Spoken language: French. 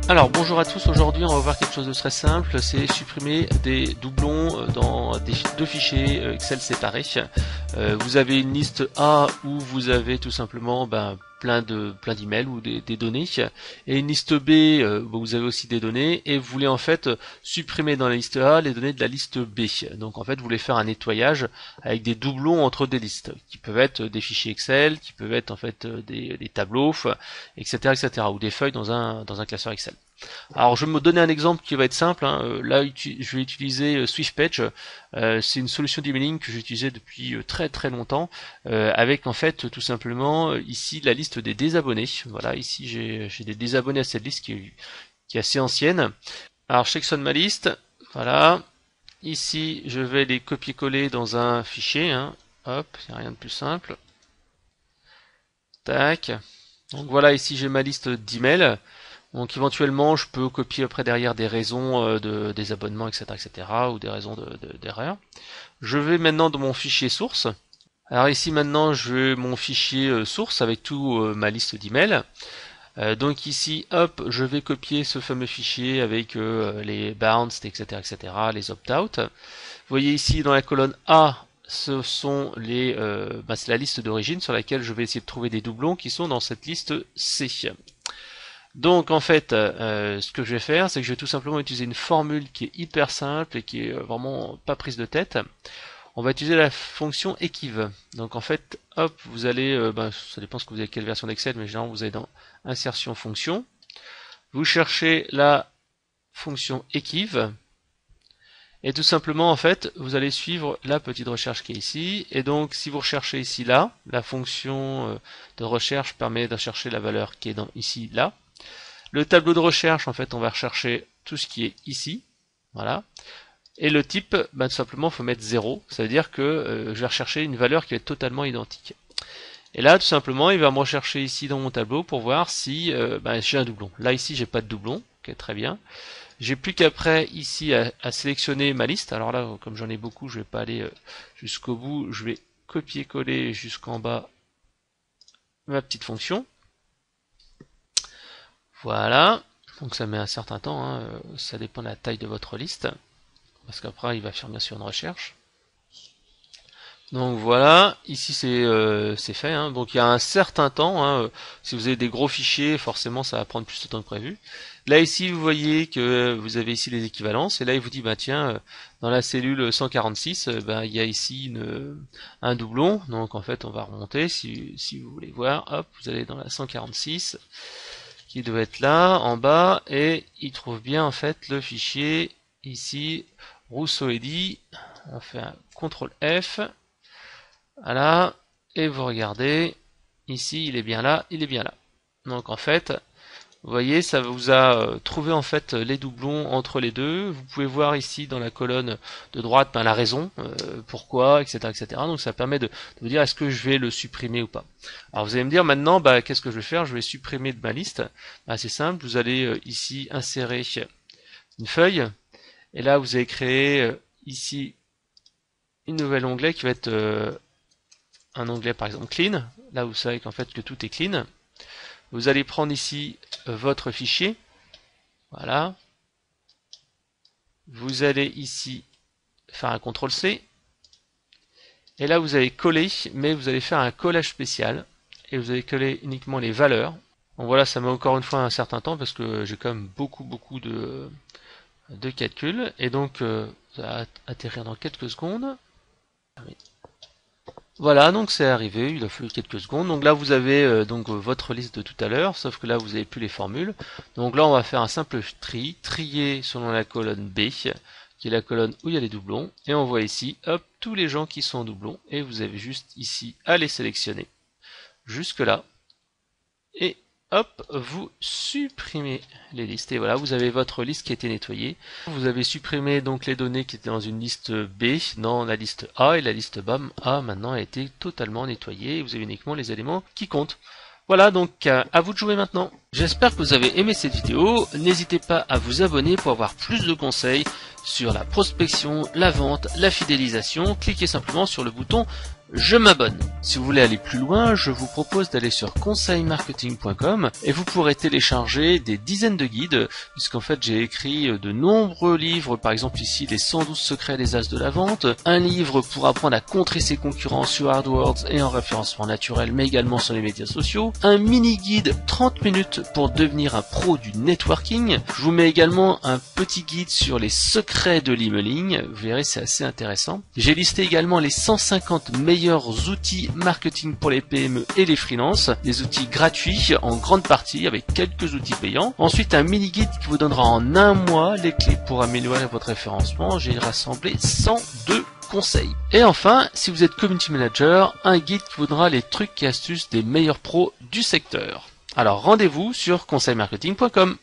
Alors bonjour à tous, aujourd'hui on va voir quelque chose de très simple, c'est supprimer des doublons dans deux fichiers Excel séparés. Vous avez une liste A où vous avez tout simplement plein d'emails ou des données, et une liste B où vous avez aussi des données, et vous voulez en fait supprimer dans la liste A les données de la liste B. Donc en fait vous voulez faire un nettoyage avec des doublons entre des listes, qui peuvent être des fichiers Excel, qui peuvent être en fait des tableaux, etc., ou des feuilles dans un classeur Excel. Alors je vais me donner un exemple qui va être simple, hein. Là je vais utiliser SwiftPage. C'est une solution d'emailing que j'utilisais depuis très longtemps, avec en fait tout simplement ici la liste des désabonnés. Voilà, ici j'ai des désabonnés à cette liste qui est assez ancienne. Alors je sélectionne ma liste, voilà, ici je vais les copier-coller dans un fichier, hein. Hop, il n'y a rien de plus simple. Tac, donc voilà, ici j'ai ma liste d'emails. Donc éventuellement je peux copier après derrière des raisons des abonnements, etc., ou des raisons d'erreur. Je vais maintenant dans mon fichier source. Alors ici maintenant je vais mon fichier source avec tout ma liste d'emails. Donc ici hop, je vais copier ce fameux fichier avec les bounced, etc., les opt-out. Vous voyez ici dans la colonne A, ce sont c'est la liste d'origine sur laquelle je vais essayer de trouver des doublons qui sont dans cette liste C. Donc en fait, ce que je vais faire, c'est que je vais tout simplement utiliser une formule qui est hyper simple et qui est vraiment pas prise de tête. On va utiliser la fonction equiv. Donc en fait, hop, vous allez, ça dépend ce que vous avez quelle version d'Excel, mais généralement vous allez dans insertion fonction. Vous cherchez la fonction equiv. Et tout simplement, en fait, vous allez suivre la petite recherche qui est ici. Et donc, si vous recherchez ici, là, la fonction de recherche permet de chercher la valeur qui est ici, là. Le tableau de recherche, en fait, on va rechercher tout ce qui est ici. Voilà. Et le type, tout simplement, il faut mettre 0. Ça veut dire que je vais rechercher une valeur qui va être totalement identique. Et là, tout simplement, il va me rechercher ici dans mon tableau pour voir si j'ai un doublon. Là, ici, j'ai pas de doublon. Ok, très bien. J'ai plus qu'après ici à sélectionner ma liste. Alors là, comme j'en ai beaucoup, je vais pas aller jusqu'au bout. Je vais copier-coller jusqu'en bas ma petite fonction. Voilà. Donc ça met un certain temps, hein. Ça dépend de la taille de votre liste. Parce qu'après, il va faire bien sûr une recherche. Donc voilà, ici c'est fait, hein. Donc il y a un certain temps, hein. Si vous avez des gros fichiers, forcément ça va prendre plus de temps que prévu. Là ici vous voyez que vous avez ici les équivalences, et là il vous dit tiens, dans la cellule 146, il y a ici un doublon. Donc en fait on va remonter, si vous voulez voir, hop, vous allez dans la 146 qui doit être là en bas, et il trouve bien en fait le fichier ici Rousseau Eddy. On fait un CTRL F. Voilà, et vous regardez, ici il est bien là, il est bien là. Donc en fait, vous voyez, ça vous a trouvé en fait les doublons entre les deux. Vous pouvez voir ici dans la colonne de droite la raison, pourquoi, etc., Donc ça permet de vous dire est-ce que je vais le supprimer ou pas. Alors vous allez me dire maintenant, qu'est-ce que je vais faire? Je vais supprimer de ma liste. C'est simple, vous allez ici insérer une feuille, et là vous allez créer ici une nouvelle onglet qui va être un onglet par exemple clean, là vous savez qu'en fait que tout est clean. Vous allez prendre ici votre fichier, voilà. Vous allez ici faire un CTRL C, et là vous allez coller, mais vous allez faire un collage spécial, et vous allez coller uniquement les valeurs. Bon voilà, ça met encore une fois un certain temps, parce que j'ai quand même beaucoup de calculs, et donc ça va atterrir dans quelques secondes. Voilà, donc c'est arrivé, il a fallu quelques secondes. Donc là vous avez votre liste de tout à l'heure, sauf que là vous n'avez plus les formules. Donc là on va faire un simple trier selon la colonne B, qui est la colonne où il y a les doublons. Et on voit ici, hop, tous les gens qui sont en doublons. Et vous avez juste ici à les sélectionner jusque là. Et hop, vous supprimez les listes. Et voilà, vous avez votre liste qui a été nettoyée. Vous avez supprimé donc les données qui étaient dans une liste B, dans la liste A, et la liste A maintenant a été totalement nettoyée. Et vous avez uniquement les éléments qui comptent. Voilà, donc à vous de jouer maintenant. J'espère que vous avez aimé cette vidéo. N'hésitez pas à vous abonner pour avoir plus de conseils sur la prospection, la vente, la fidélisation. Cliquez simplement sur le bouton je m'abonne. Si vous voulez aller plus loin, je vous propose d'aller sur conseilmarketing.com et vous pourrez télécharger des dizaines de guides, puisqu'en fait j'ai écrit de nombreux livres, par exemple ici les 112 secrets des as de la vente, un livre pour apprendre à contrer ses concurrents sur AdWords et en référencement naturel, mais également sur les médias sociaux, un mini guide 30 minutes pour devenir un pro du networking. Je vous mets également un petit guide sur les secrets de l'emailing, vous verrez c'est assez intéressant. J'ai listé également les 150 meilleurs outils marketing pour les PME et les freelances, des outils gratuits en grande partie avec quelques outils payants. Ensuite un mini guide qui vous donnera en un mois les clés pour améliorer votre référencement. J'ai rassemblé 102 conseils. Et enfin, si vous êtes community manager, un guide qui vous donnera les trucs et astuces des meilleurs pros du secteur. Alors rendez-vous sur conseilmarketing.com.